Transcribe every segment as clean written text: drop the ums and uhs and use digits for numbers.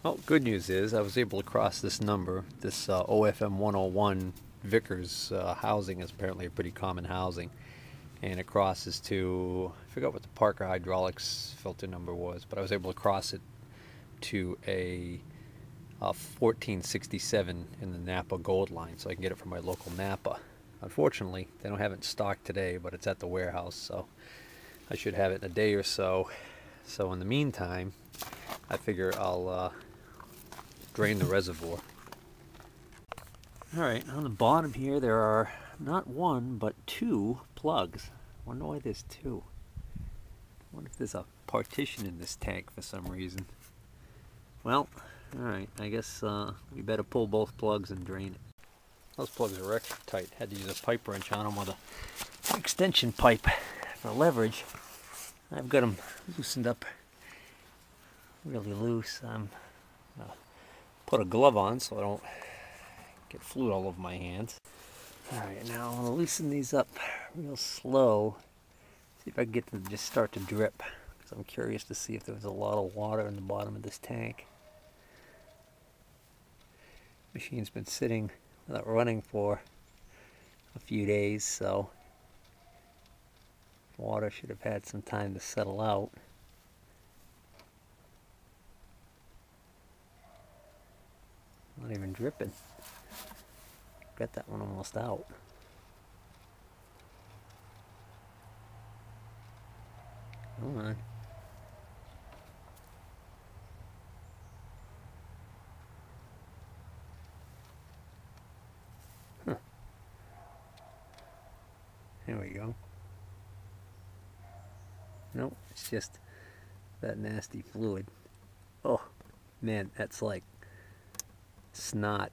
Well, good news is I was able to cross this number. This OFM 101 Vickers housing is apparently a pretty common housing. And it crosses to, I forgot what the Parker Hydraulics filter number was, but I was able to cross it to a 1467 in the Napa Gold Line, so I can get it from my local Napa. Unfortunately, they don't have it in stock today, but it's at the warehouse, so I should have it in a day or so. So in the meantime, I figure I'll drain the reservoir. Alright, on the bottom here there are not one, but two plugs. I wonder why there's two. I wonder if there's a partition in this tank for some reason. Well, alright, I guess we better pull both plugs and drain it. Those plugs are extra tight. Had to use a pipe wrench on them with an extension pipe for leverage. I've got them loosened up really loose. I'm gonna put a glove on so I don't get fluid all over my hands. Alright, now I'm going to loosen these up real slow. See if I can get them to just start to drip. Because I'm curious to see if there's a lot of water in the bottom of this tank. Machine's been sitting without running for a few days, so water should have had some time to settle out. Not even dripping. Got that one almost out. Come on. Huh. There we go. Nope, it's just that nasty fluid. Oh, man, that's like snot.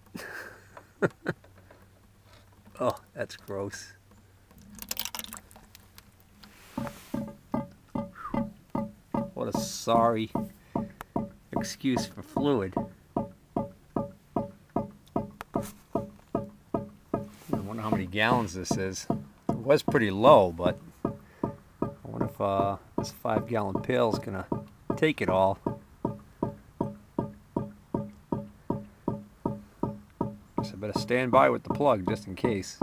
Oh, that's gross. What a sorry excuse for fluid. I wonder how many gallons this is. It was pretty low, but I wonder if this 5-gallon pail is gonna take it all. So I better stand by with the plug just in case.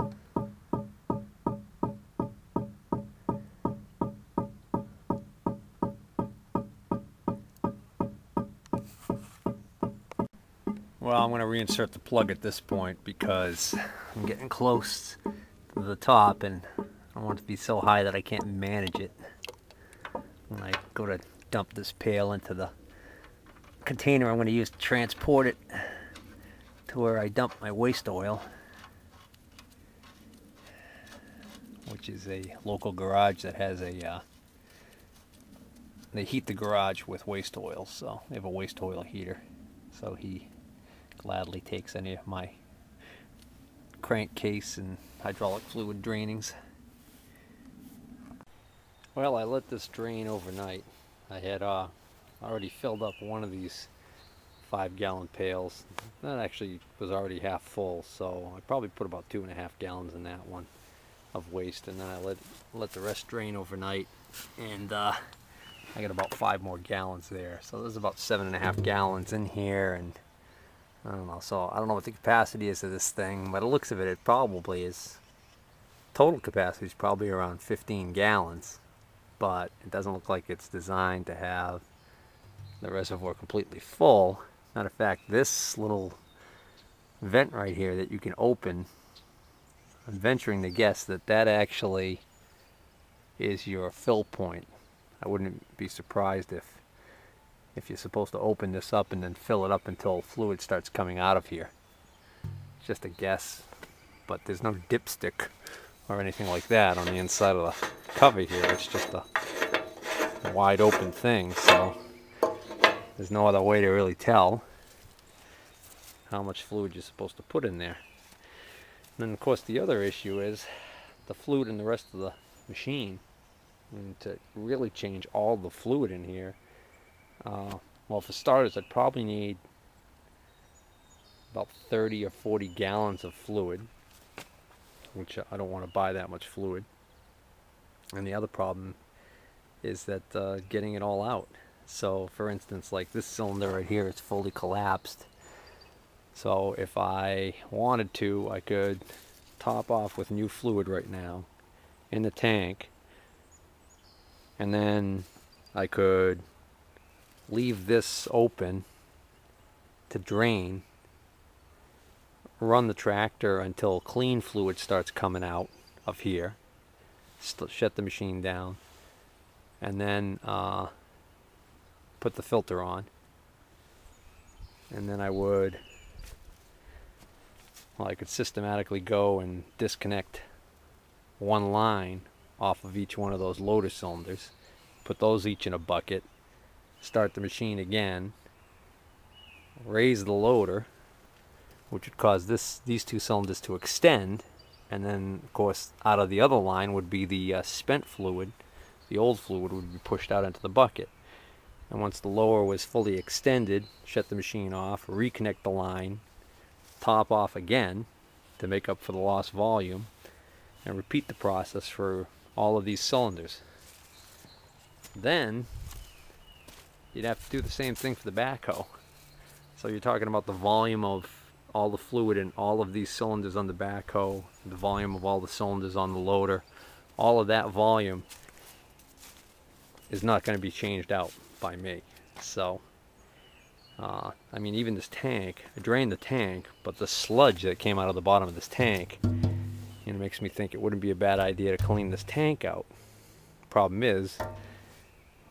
Well, I'm going to reinsert the plug at this point because I'm getting close to the top and I don't want it to be so high that I can't manage it when I go to dump this pail into the container I'm going to use to transport it to where I dump my waste oil, which is a local garage that has a they heat the garage with waste oil, so they have a waste oil heater, so he gladly takes any of my crankcase and hydraulic fluid drainings. Well, I let this drain overnight. I had already filled up one of these 5-gallon pails. That actually was already half full, so I probably put about 2.5 gallons in that one of waste, and then I let the rest drain overnight, and I got about 5 more gallons there. So there's about 7.5 gallons in here, and I don't know. So I don't know what the capacity is of this thing, but it looks of it, it probably is. Total capacity is probably around 15 gallons, but it doesn't look like it's designed to have the reservoir completely full. Matter of fact, this little vent right here that you can open, I'm venturing to guess that that actually is your fill point. I wouldn't be surprised if you're supposed to open this up and then fill it up until fluid starts coming out of here. It's just a guess, but there's no dipstick or anything like that on the inside of the cover here. It's just a wide open thing, so there's no other way to really tell how much fluid you're supposed to put in there. And then of course the other issue is the fluid in the rest of the machine. And to really change all the fluid in here, well, for starters, I'd probably need about 30 or 40 gallons of fluid, which I don't want to buy that much fluid. And the other problem is that getting it all out. So for instance, like this cylinder right here is fully collapsed. So if I wanted to, I could top off with new fluid right now in the tank, and then I could leave this open to drain, run the tractor until clean fluid starts coming out of here, shut the machine down, and then put the filter on. And then I could systematically go and disconnect one line off of each one of those loader cylinders, put those each in a bucket, start the machine again, raise the loader, which would cause these two cylinders to extend, and then of course out of the other line would be the spent fluid. The old fluid would be pushed out into the bucket. And once the lower was fully extended, shut the machine off, reconnect the line, top off again to make up for the lost volume, and repeat the process for all of these cylinders. Then you'd have to do the same thing for the backhoe. So you're talking about the volume of all the fluid in all of these cylinders on the backhoe, the volume of all the cylinders on the loader. All of that volume is not going to be changed out by me. So I mean, even this tank, I drained the tank, but the sludge that came out of the bottom of this tank, you know, makes me think it wouldn't be a bad idea to clean this tank out. Problem is,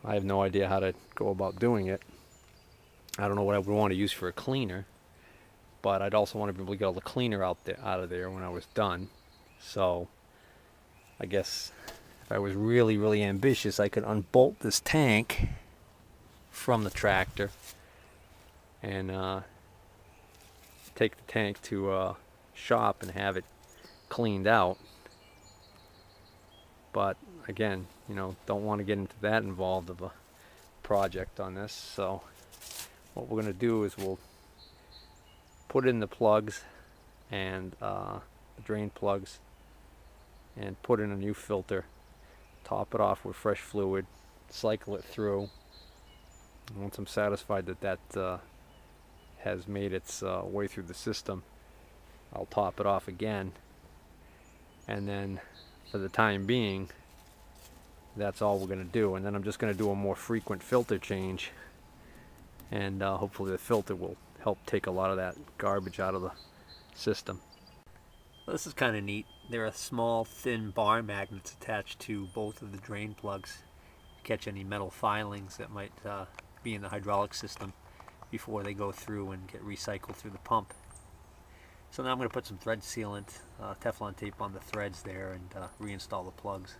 I have no idea how to go about doing it. I don't know what I would want to use for a cleaner, but I'd also want to be able to get all the cleaner out of there when I was done. So I guess if I was really, really ambitious, I could unbolt this tank from the tractor and take the tank to a shop and have it cleaned out. But again, you know, don't want to get into that involved of a project on this. So what we're going to do is we'll put in the plugs and the drain plugs and put in a new filter, top it off with fresh fluid, cycle it through. And once I'm satisfied that that has made its way through the system, I'll top it off again, and then for the time being that's all we're going to do. And then I'm just going to do a more frequent filter change, and hopefully the filter will help take a lot of that garbage out of the system. Well, this is kind of neat. There are small thin bar magnets attached to both of the drain plugs to catch any metal filings that might be in the hydraulic system before they go through and get recycled through the pump. So now I'm going to put some thread sealant, Teflon tape on the threads there, and reinstall the plugs.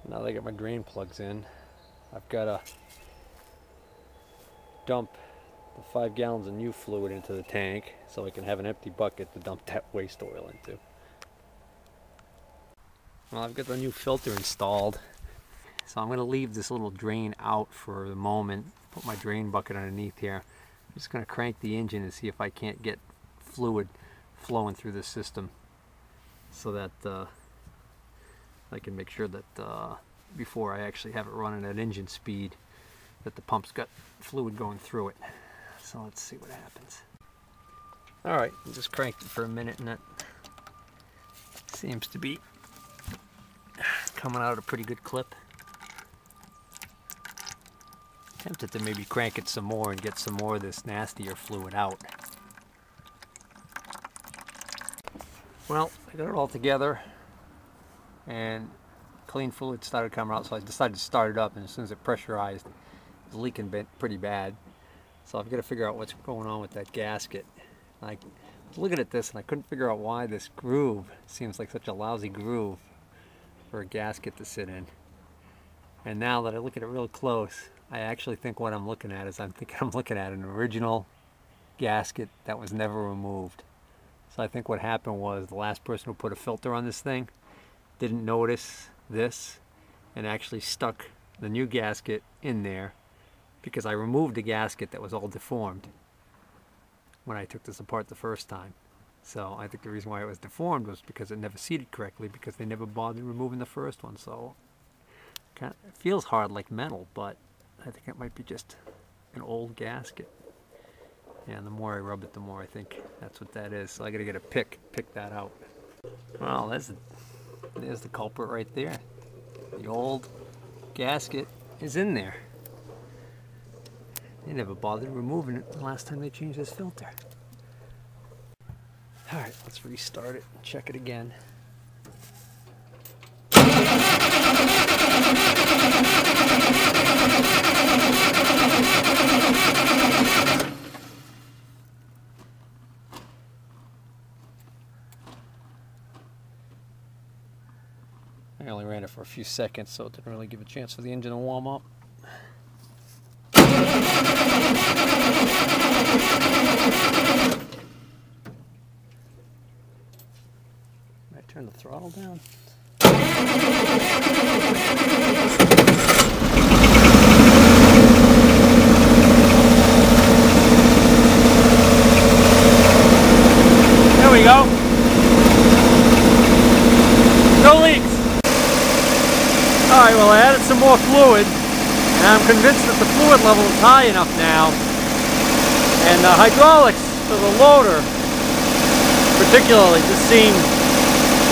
Now that I got my drain plugs in, I've got to dump the 5 gallons of new fluid into the tank so I can have an empty bucket to dump that waste oil into. Well, I've got the new filter installed, so I'm going to leave this little drain out for the moment, put my drain bucket underneath here. I'm just going to crank the engine and see if I can't get fluid flowing through the system so that I can make sure that before I actually have it running at engine speed, that the pump's got fluid going through it. So let's see what happens. Alright, just cranked it for a minute and that seems to be coming out at a pretty good clip. Tempted to maybe crank it some more and get some more of this nastier fluid out. Well, I got it all together and clean fluid started coming out, so I decided to start it up, and as soon as it pressurized, it was leaking pretty bad. So I've got to figure out what's going on with that gasket. I was looking at this and I couldn't figure out why this groove seems like such a lousy groove for a gasket to sit in. And now that I look at it real close, I actually think what I'm looking at is I'm looking at an original gasket that was never removed. So I think what happened was the last person who put a filter on this thing didn't notice this and actually stuck the new gasket in there, because I removed the gasket that was all deformed when I took this apart the first time. So I think the reason why it was deformed was because it never seated correctly, because they never bothered removing the first one. So it feels hard like metal, but I think it might be just an old gasket. Yeah, and the more I rub it, the more I think that's what that is. So I gotta get a pick that out. Well, there's the culprit right there. The old gasket is in there. They never bothered removing it the last time they changed this filter. Alright, let's restart it and check it again. I only ran it for a few seconds, so it didn't really give a chance for the engine to warm up. Might turn the throttle down. There we go. No leaks. Alright, well I added some more fluid, and I'm convinced that the fluid level is high enough now. And the hydraulics for the loader, particularly, just seem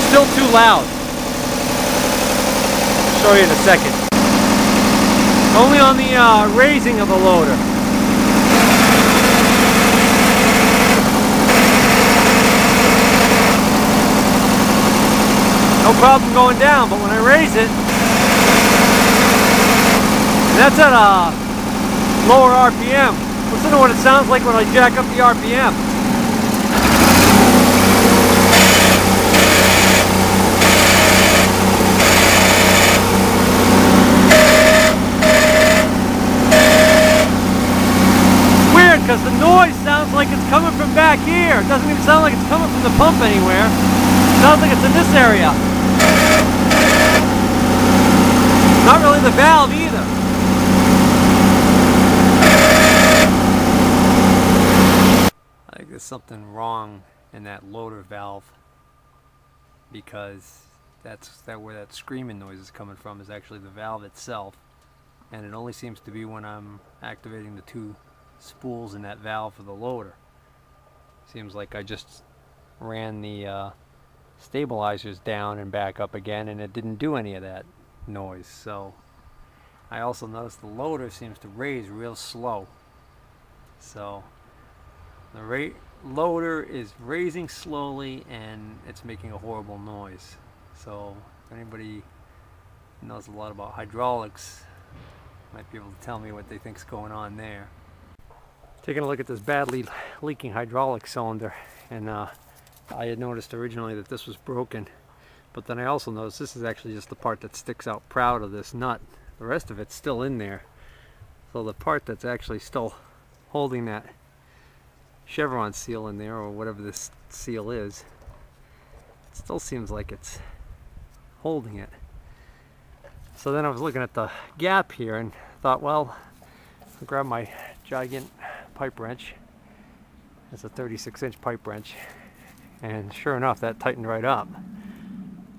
still too loud. I'll show you in a second. Only on the raising of the loader. No problem going down, but when I raise it, and that's at a lower RPM. Listen to what it sounds like when I jack up the RPM. Weird, because the noise sounds like it's coming from back here. It doesn't even sound like it's coming from the pump anywhere. It sounds like it's in this area. Not really the valve either. I think there's something wrong in that loader valve, because where that screaming noise is coming from is actually the valve itself, and it only seems to be when I'm activating the two spools in that valve for the loader. Seems like I just ran the stabilizers down and back up again, and it didn't do any of that noise. So I also noticed the loader seems to raise real slow. So the loader is raising slowly and it's making a horrible noise. So if anybody knows a lot about hydraulics might be able to tell me what they think's going on there. Taking a look at this badly leaking hydraulic cylinder, and I had noticed originally that this was broken, but then I also noticed this is actually just the part that sticks out proud of this nut. The rest of it's still in there. So the part that's actually still holding that chevron seal in there, or whatever this seal is, it still seems like it's holding it. So then I was looking at the gap here and thought, well, I'll grab my giant pipe wrench. It's a 36-inch pipe wrench, and sure enough, that tightened right up.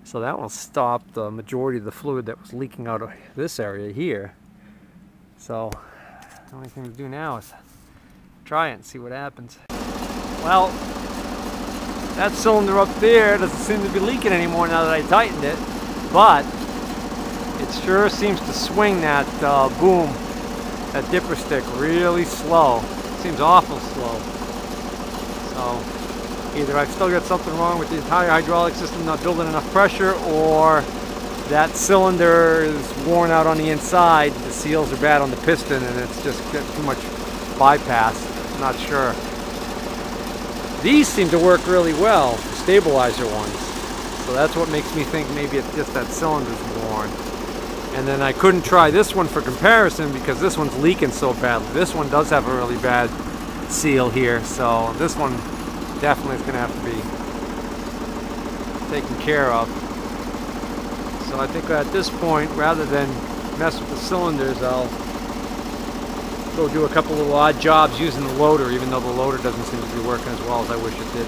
So that will stop the majority of the fluid that was leaking out of this area here. So the only thing to do now is try it and see what happens. Well, that cylinder up there doesn't seem to be leaking anymore now that I tightened it, but it sure seems to swing that boom, that dipper stick, really slow. It seems awful slow. So either I've still got something wrong with the entire hydraulic system not building enough pressure, or that cylinder is worn out on the inside, the seals are bad on the piston, and it's just got too much bypass. I'm not sure. These seem to work really well, the stabilizer ones. So that's what makes me think maybe it's just that cylinder's worn. And then I couldn't try this one for comparison because this one's leaking so badly. This one does have a really bad seal here, so this one definitely is going to have to be taken care of. So I think at this point, rather than mess with the cylinders, I'll go do a couple little odd jobs using the loader, even though the loader doesn't seem to be working as well as I wish it did.